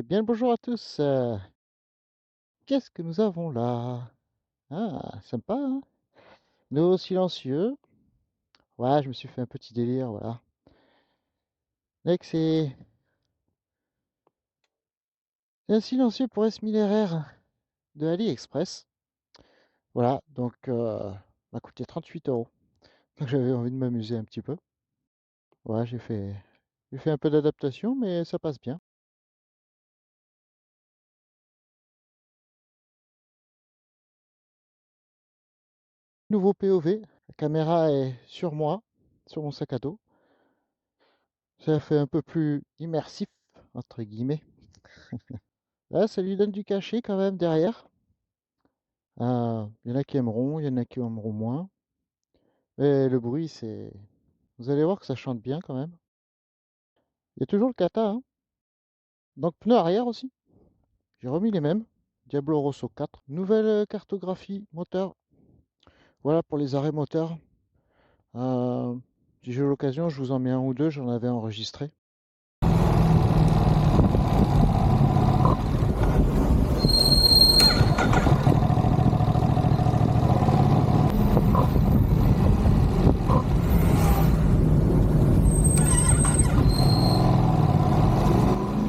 Bien le bonjour à tous. Qu'est-ce que nous avons là? Ah, sympa, hein? Nos silencieux. Ouais, je me suis fait un petit délire, voilà. Mec, c'est un silencieux pour S1000RR de AliExpress. Voilà, donc m'a coûté 38 euros. Donc j'avais envie de m'amuser un petit peu. Ouais, j'ai fait un peu d'adaptation, mais ça passe bien. Nouveau POV, la caméra est sur moi, sur mon sac à dos. Ça fait un peu plus immersif, entre guillemets. Là, ça lui donne du cachet quand même derrière. Il y en a qui aimeront, il y en a qui aimeront moins. Mais le bruit, c'est... Vous allez voir que ça chante bien quand même. Il y a toujours le kata, hein. Donc pneus arrière aussi. J'ai remis les mêmes. Diablo Rosso 4. Nouvelle cartographie moteur. Voilà pour les arrêts moteurs. Euh, Si j'ai l'occasion, je vous en mets un ou deux. J'en avais enregistré.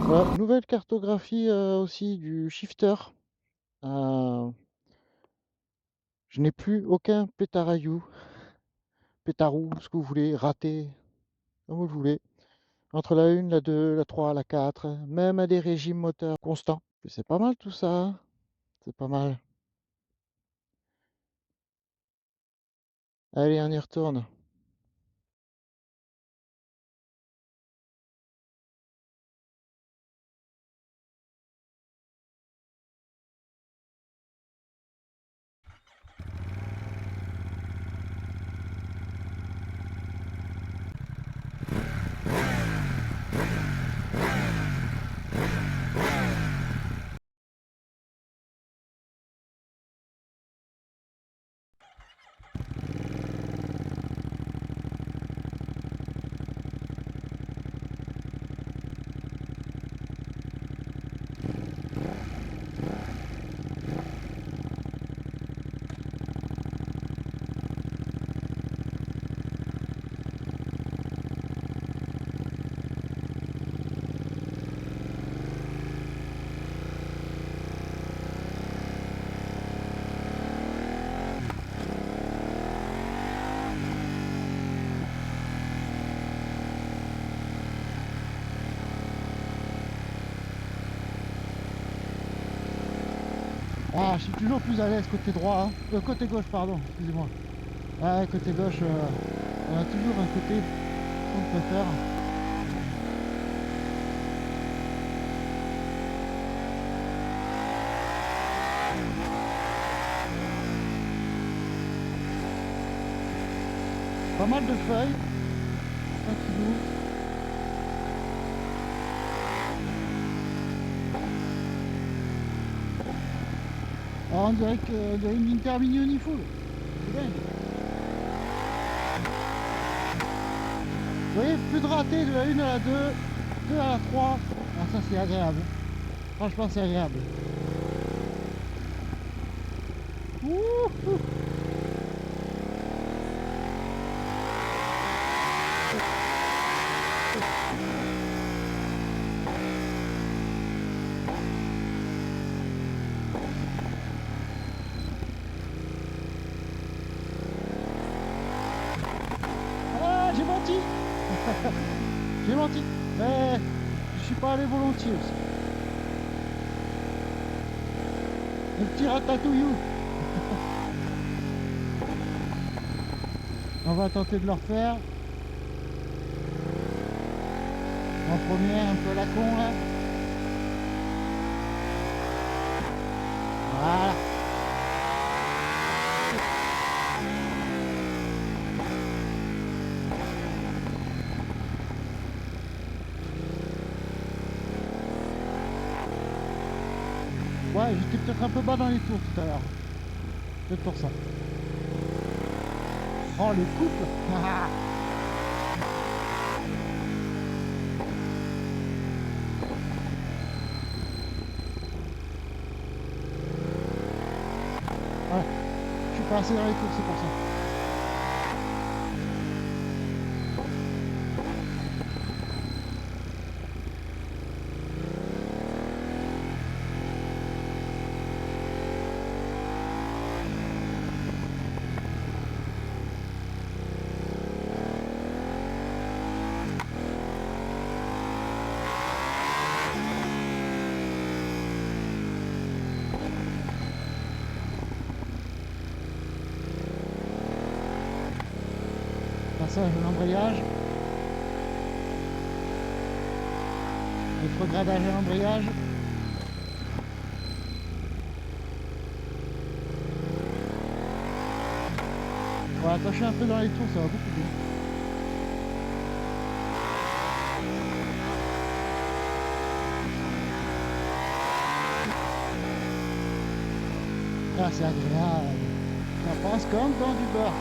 Voilà, nouvelle cartographie aussi du shifter. Euh, je n'ai plus aucun pétaraillou, pétarou, ce que vous voulez, raté, comme vous le voulez. Entre la 1, la 2, la 3, la 4, même à des régimes moteurs constants. C'est pas mal tout ça, hein. C'est pas mal. Allez, on y retourne. Ah, je suis toujours plus à l'aise côté droit, hein. Côté gauche, pardon, excusez-moi. Ouais, côté gauche, on a toujours un côté qu'on préfère. Pas mal de feuilles, tranquillou. Alors on dirait qu'il y a une intermini unifull. C'est dingue. Vous voyez, plus de ratés de la 1 à la 2, 2 à la 3. Ah, ça c'est agréable. Franchement, c'est agréable. Ouh. Ah, j'ai menti. J'ai menti. Mais je suis pas allé volontiers aussi. Un petit ratatouillou. On va tenter de le refaire. En première, un peu la con là. Voilà. Ouais, j'étais peut-être un peu bas dans les tours tout à l'heure. Peut-être pour ça. Oh, le couple. Ouais, je suis pas assez dans les tours, c'est pour ça. Passage de l'embrayage. Rétrogradage à l'embrayage. Voilà, quand je suis un peu dans les tours, ça va beaucoup mieux. Ah, c'est agréable. Ça passe comme dans du beurre.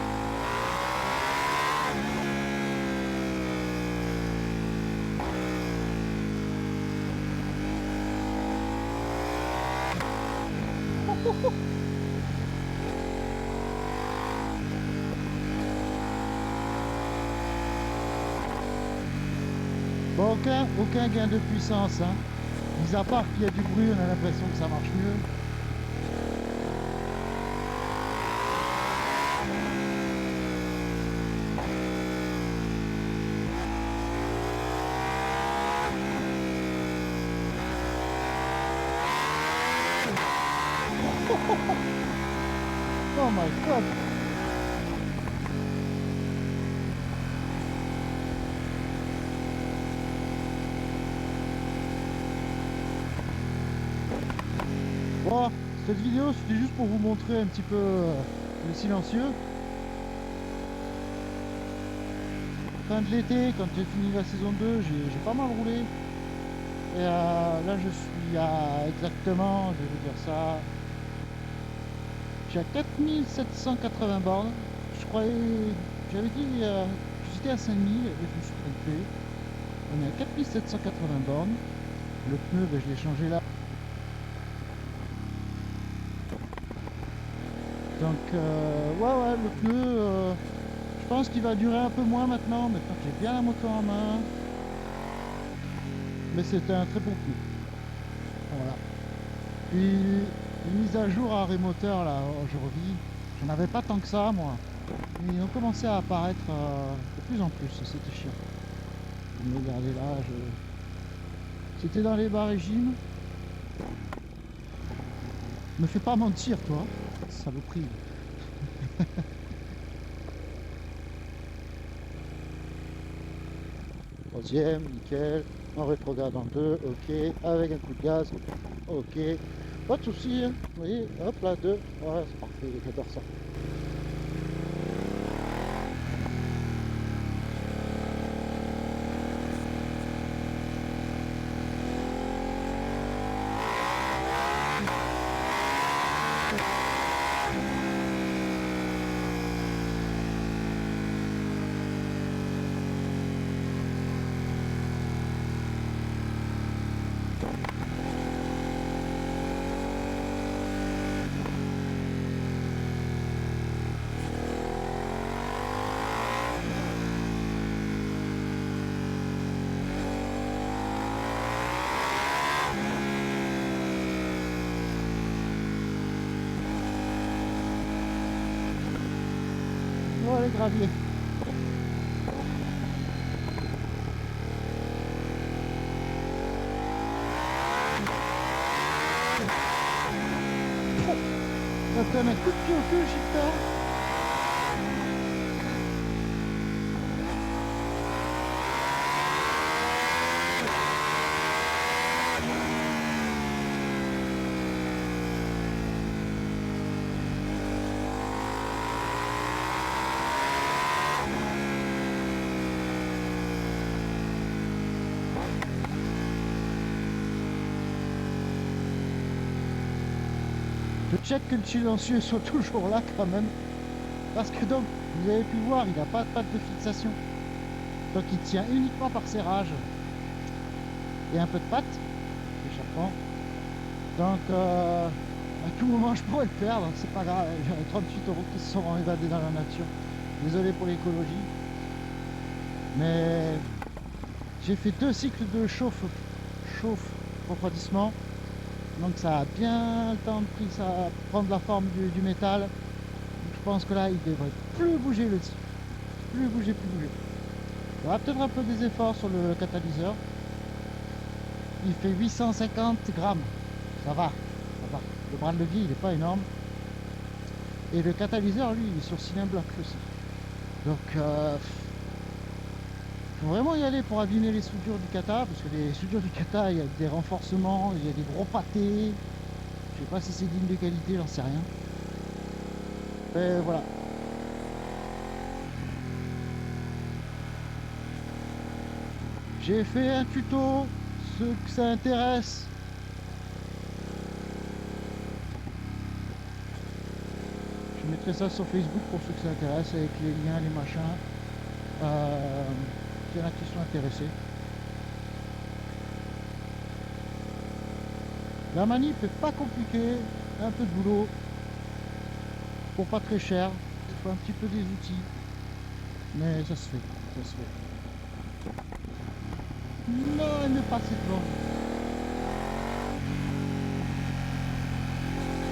Bon, aucun gain de puissance, hein. Mis à part qu'il y a du bruit, on a l'impression que ça marche mieux. Oh my god! Bon, cette vidéo c'était juste pour vous montrer un petit peu le silencieux. Fin de l'été, quand j'ai fini la saison 2, j'ai pas mal roulé. Et là je suis à exactement, je vais vous dire ça, je suis à 4780 bornes. Je croyais, j'avais dit que j'étais à 5000 et je me suis trompé. On est à 4780 bornes. Le pneu, ben, je l'ai changé là. Donc ouais, le pneu, je pense qu'il va durer un peu moins maintenant que j'ai bien la moto en main. Mais c'était un très bon pneu. Voilà. Puis les mises à jour à Remoteur là aujourd'hui, j'en avais pas tant que ça moi. Mais ils ont commencé à apparaître de plus en plus, c'était chiant. Regardez là, c'était dans les bas régimes. Me fais pas mentir toi, saloperie. Troisième, nickel. En rétrograde en deux, ok. Avec un coup de gaz, ok. Pas de soucis, hein. Vous voyez, hop là, deux. Ouais, c'est parfait, j'adore ça. Oh les graviers. Ça te donne un coup de pied au cul, shifter. Je check que le silencieux soit toujours là quand même. Parce que donc, vous avez pu voir, il n'a pas de patte de fixation. Donc il tient uniquement par serrage. Et un peu de patte d'échappement. Donc À tout moment, je pourrais le perdre, c'est pas grave. J'ai 38 euros qui se sont évadés dans la nature. Désolé pour l'écologie. Mais j'ai fait 2 cycles de chauffe-refroidissement. Donc ça a bien le temps pris ça prendre la forme du métal. Donc je pense que là, il devrait plus bouger le type. Plus bouger, plus bouger. Il y aura peut-être un peu des efforts sur le catalyseur. Il fait 850 grammes. Ça va, ça va. Le bras de levier, il n'est pas énorme. Et le catalyseur, lui, il est sur cylindre bloc aussi. Donc, faut vraiment y aller pour abîmer les soudures du kata, parce que les soudures du kata, il y a des renforcements, il y a des gros pâtés. Je sais pas si c'est digne de qualité, j'en sais rien. Mais voilà. J'ai fait un tuto, ceux que ça intéresse. Je mettrai ça sur Facebook pour ceux que ça intéresse, avec les liens, les machins. Il y en a qui sont intéressés. La manip est pas compliquée, un peu de boulot, pour pas très cher. Il faut un petit peu des outils, mais ça se fait, ça se fait. Non, elle ne passe pas.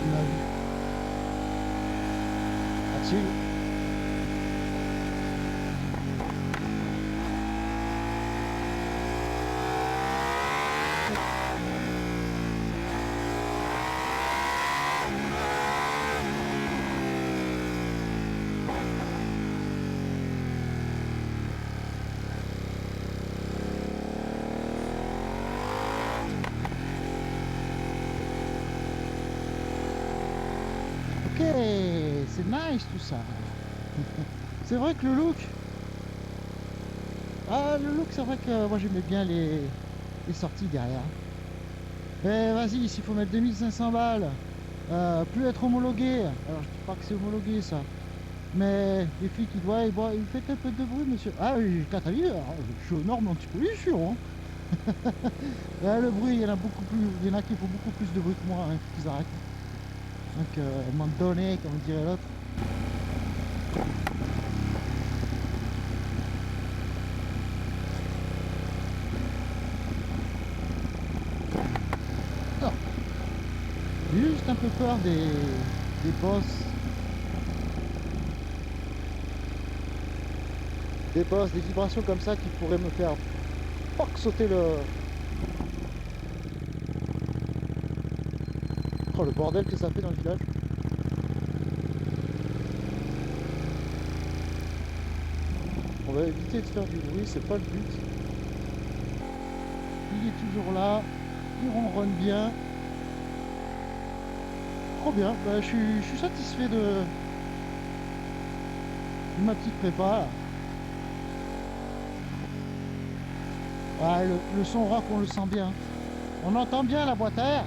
Tu l'as vu. Là-dessus. Ok, c'est nice tout ça. C'est vrai que le look, c'est vrai que moi j'aimais bien les sorties derrière. Mais vas-y, s'il faut mettre 2500 balles, plus être homologué, alors je dis pas que c'est homologué ça, mais les flics ils doivent, ils faites un peu de bruit monsieur. Ah oui, catalyseur, je suis aux normes anti-pollution. Hein. Là, le bruit, il y en a beaucoup plus, il y en a qui font beaucoup plus de bruit que moi, hein, faut qu'ils arrêtent. Donc à un moment donné, comme dirait l'autre. Non, j'ai juste un peu peur des boss. Des boss, des vibrations comme ça qui pourraient me faire poc, sauter le. Oh, le bordel que ça fait dans le village. On va éviter de faire du bruit, c'est pas le but. Il est toujours là, il ronronne bien. Trop bien, bah, je suis satisfait de ma petite prépa. Ouais, le son rock, on le sent bien. On entend bien la boîte à air.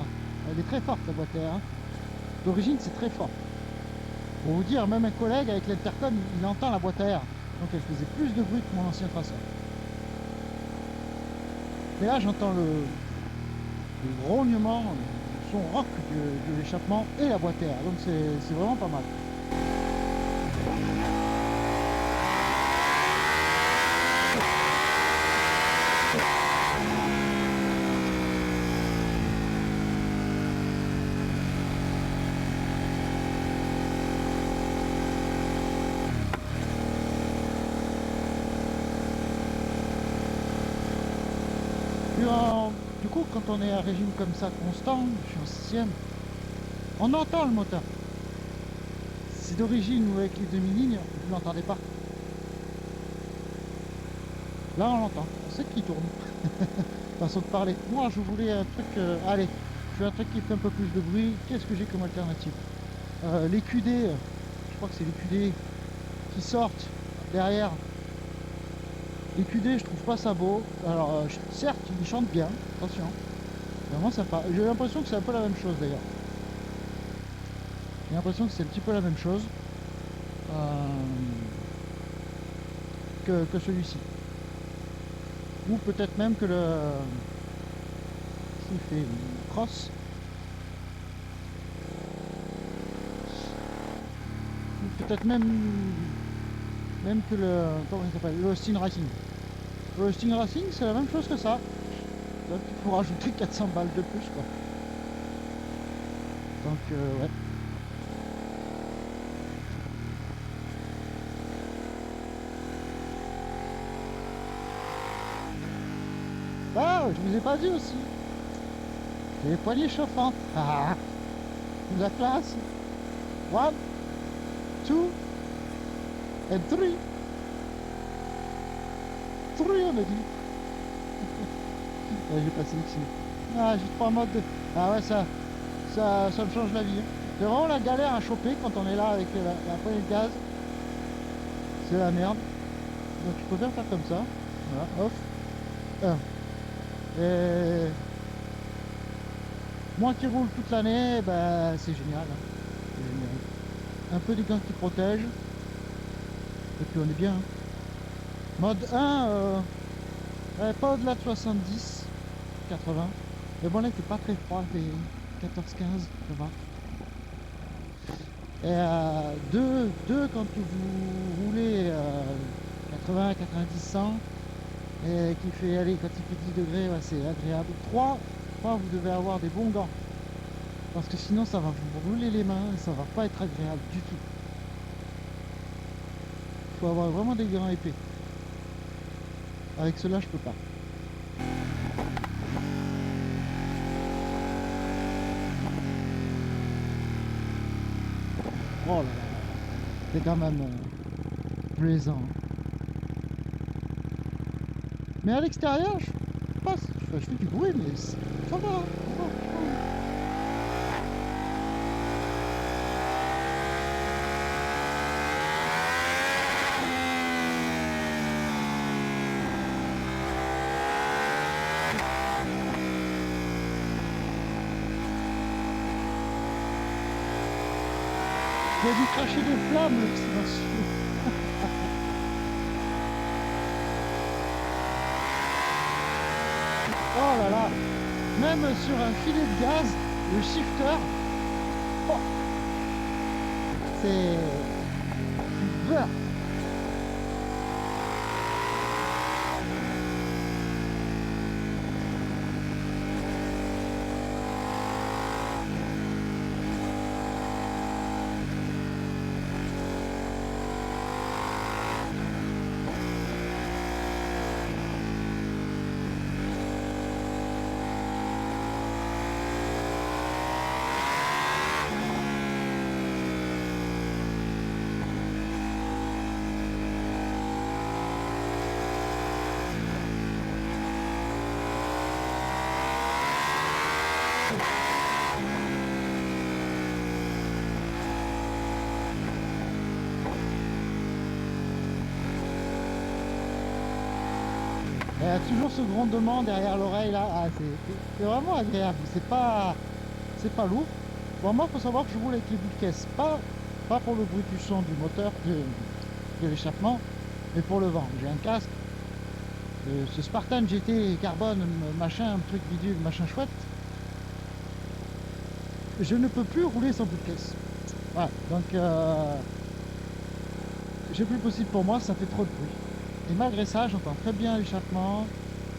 Elle est très forte, la boîte à air. Hein. D'origine, c'est très fort. Pour vous dire, même un collègue avec l'intercom, il entend la boîte à air. Donc elle faisait plus de bruit que mon ancien traceur. Mais là, j'entends le grognement, le son rock de l'échappement et la boîte à air. Donc c'est vraiment pas mal. Du coup, quand on est à régime comme ça constant, je suis en sixième, on entend le moteur. C'est d'origine ou avec les demi-lignes, vous ne l'entendez pas. Là, on l'entend. On sait qu'il tourne. Façon de parler. Moi, je voulais un truc. Allez, je veux un truc qui fait un peu plus de bruit. Qu'est-ce que j'ai comme alternative les QD, je crois que c'est les QD qui sortent derrière. Les QD, je trouve pas ça beau. Alors, certes, ils chantent bien. Attention. Vraiment sympa. J'ai l'impression que c'est un peu la même chose d'ailleurs. J'ai l'impression que c'est un petit peu la même chose que celui-ci. Ou peut-être même que le. S'il fait une crosse. peut-être même que le, comment il s'appelle, le Austin Racing. Le Austin Racing, c'est la même chose que ça. Donc il faut rajouter 400 balles de plus, quoi. Donc ouais. Ah, je vous ai pas dit aussi. Les poignées chauffantes. Ah, la classe. One, two, and three. Three, on a dit. Ouais, j'ai passé ici. Ah, j'ai 3 modes de... Ah ouais, ça me change la vie, hein. C'est vraiment la galère à choper quand on est là avec la poignée de gaz. C'est la merde. Donc je préfère faire comme ça. Voilà, off. Et moi qui roule toute l'année, bah, c'est génial, hein. C'est génial. Un peu des gants qui protègent. Et puis on est bien, hein. Mode 1, ouais, pas au-delà de 70, 80. Mais bon, là, il était pas très froid, il fait 14-15, ça va. Et 2 quand vous roulez 80, 90, 100, et qu'il fait, allez, quand il fait 10 degrés, ouais, c'est agréable. 3, vous devez avoir des bons gants. Parce que sinon, ça va vous brûler les mains et ça va pas être agréable du tout. Il faut avoir vraiment des gants épais. Avec cela, je peux pas. Oh là là, c'est quand même plaisant. Mais à l'extérieur, je passe, je fais du bruit, mais ça va. Ça va. Il a dû cracher des flammes, le silencieux. Oh là là, même sur un filet de gaz, le shifter, oh, c'est du beurre. Il y a toujours ce grondement derrière l'oreille là. Ah, c'est vraiment agréable. C'est pas lourd. Bon, moi, il faut savoir que je roule avec les bouts de caisse. Pas pour le bruit du son du moteur, de l'échappement, mais pour le vent. J'ai un casque. Ce Spartan GT carbone, machin, un truc bidule, machin chouette. Je ne peux plus rouler sans bout de caisse. Voilà. Donc, c'est plus possible pour moi, ça fait trop de bruit. Et malgré ça, j'entends très bien l'échappement.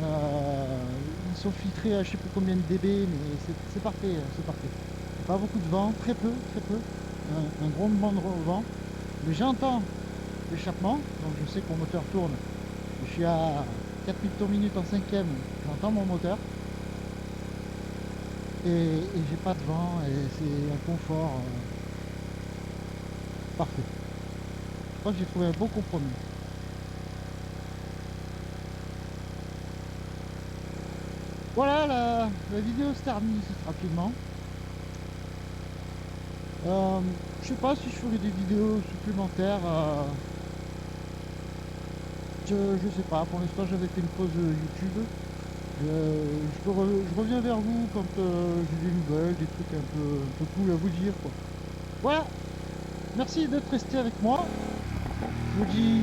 Ils sont filtrés à je sais plus combien de dB, mais c'est parfait, c'est parfait. Pas beaucoup de vent, très peu, très peu. Un grondement de vent. Mais j'entends l'échappement, donc je sais que mon moteur tourne. Je suis à 4000 tours minute en cinquième, j'entends mon moteur. Et j'ai pas de vent, et c'est un confort parfait. Je crois que j'ai trouvé un bon compromis. Voilà, la vidéo se termine ici rapidement. Je sais pas si je ferai des vidéos supplémentaires. Je sais pas, pour l'instant j'avais fait une pause YouTube. Je reviens vers vous quand j'ai des nouvelles, des trucs un peu cool à vous dire, quoi. Voilà, merci d'être resté avec moi. Je vous dis